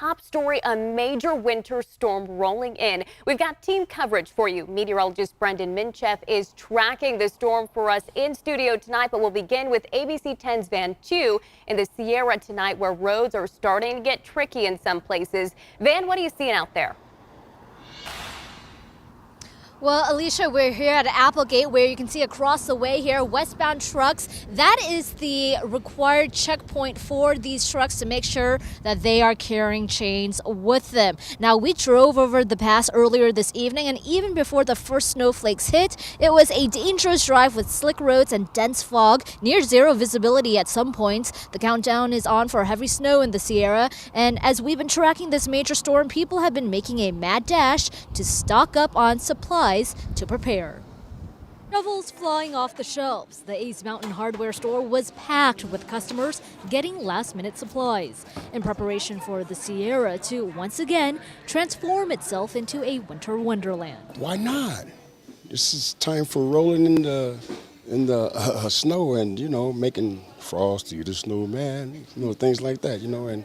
top story, a major winter storm rolling in. We've got team coverage for you. Meteorologist Brendan Minchef is tracking the storm for us in studio tonight, but we'll begin with ABC 10's Van Chu in the Sierra tonight, where roads are starting to get tricky in some places. Van, what are you seeing out there? Well, Alicia, we're here at Applegate, where you can see across the way here westbound trucks. That is the required checkpoint for these trucks to make sure that they are carrying chains with them. Now, we drove over the pass earlier this evening, and even before the first snowflakes hit, it was a dangerous drive with slick roads and dense fog, near zero visibility at some points. The countdown is on for heavy snow in the Sierra, and as we've been tracking this major storm, people have been making a mad dash to stock up on supplies to prepare. Shovels flying off the shelves. The Ace Mountain hardware store was packed with customers getting last-minute supplies in preparation for the Sierra to once again transform itself into a winter wonderland. Why not? This is time for rolling in the snow and, making Frosty the Snowman, things like that, and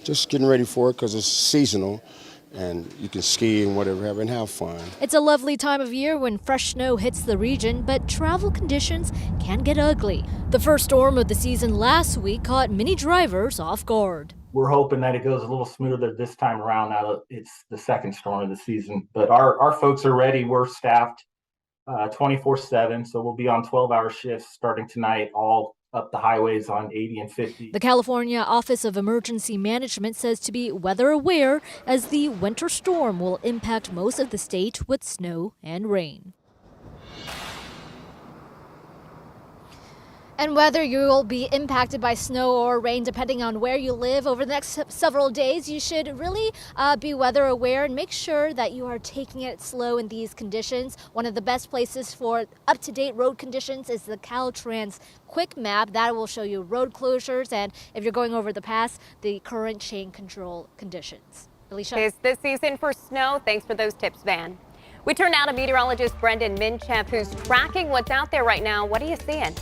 just getting ready for it because it's seasonal. And you can ski and whatever, and have fun. It's a lovely time of year when fresh snow hits the region, but travel conditions can get ugly. The first storm of the season last week caught many drivers off guard. We're hoping that it goes a little smoother this time around. Now it's the second storm of the season, but our folks are ready. We're staffed 24/7, so we'll be on 12-hour shifts starting tonight, all up the highways on 80 and 50. The California Office of Emergency Management says to be weather aware as the winter storm will impact most of the state with snow and rain. And whether you will be impacted by snow or rain, depending on where you live over the next several days, you should really be weather aware and make sure that you are taking it slow in these conditions. One of the best places for up-to-date road conditions is the Caltrans Quick Map. That will show you road closures and, if you're going over the pass, the current chain control conditions. Alicia? It's the season for snow. Thanks for those tips, Van. We turn now to meteorologist Brendan Minchef, who's tracking what's out there right now. What are you seeing?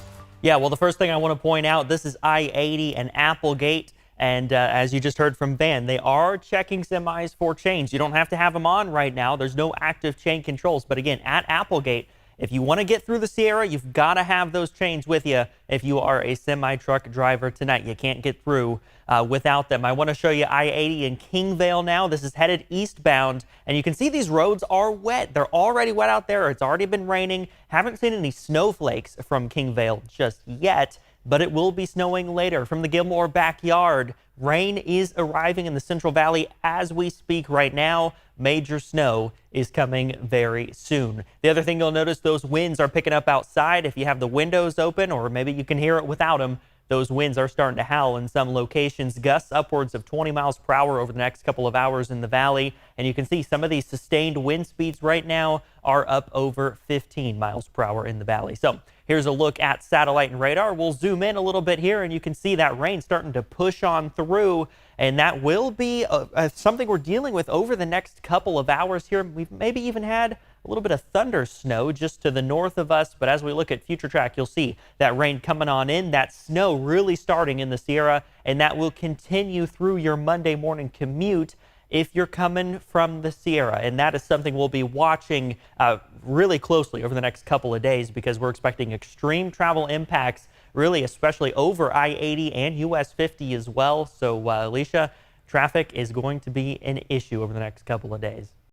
Yeah, well, the first thing I want to point out, this is I-80 and Applegate. And as you just heard from Van, they are checking semis for chains. You don't have to have them on right now. There's no active chain controls. But again, at Applegate, if you want to get through the Sierra, you've got to have those chains with you if you are a semi-truck driver tonight. You can't get through without them. I want to show you I-80 in Kingvale now. This is headed eastbound, and you can see these roads are wet. They're already wet out there. It's already been raining. Haven't seen any snowflakes from Kingvale just yet, but it will be snowing later. From the Gilmore backyard, rain is arriving in the Central Valley as we speak right now. Major snow is coming very soon. The other thing you'll notice, those winds are picking up outside. If you have the windows open, or maybe you can hear it without them, those winds are starting to howl in some locations. Gusts upwards of 20 miles per hour over the next couple of hours in the valley. And you can see some of these sustained wind speeds right now are up over 15 miles per hour in the valley. So here's a look at satellite and radar. We'll zoom in a little bit here, and you can see that rain starting to push on through. And that will be something we're dealing with over the next couple of hours here. We've maybe even had a little bit of thunder snow just to the north of us. But as we look at future track, you'll see that rain coming on in, that snow really starting in the Sierra, and that will continue through your Monday morning commute if you're coming from the Sierra. And that is something we'll be watching really closely over the next couple of days, because we're expecting extreme travel impacts, really especially over I-80 and US 50 as well. So Alicia, traffic is going to be an issue over the next couple of days.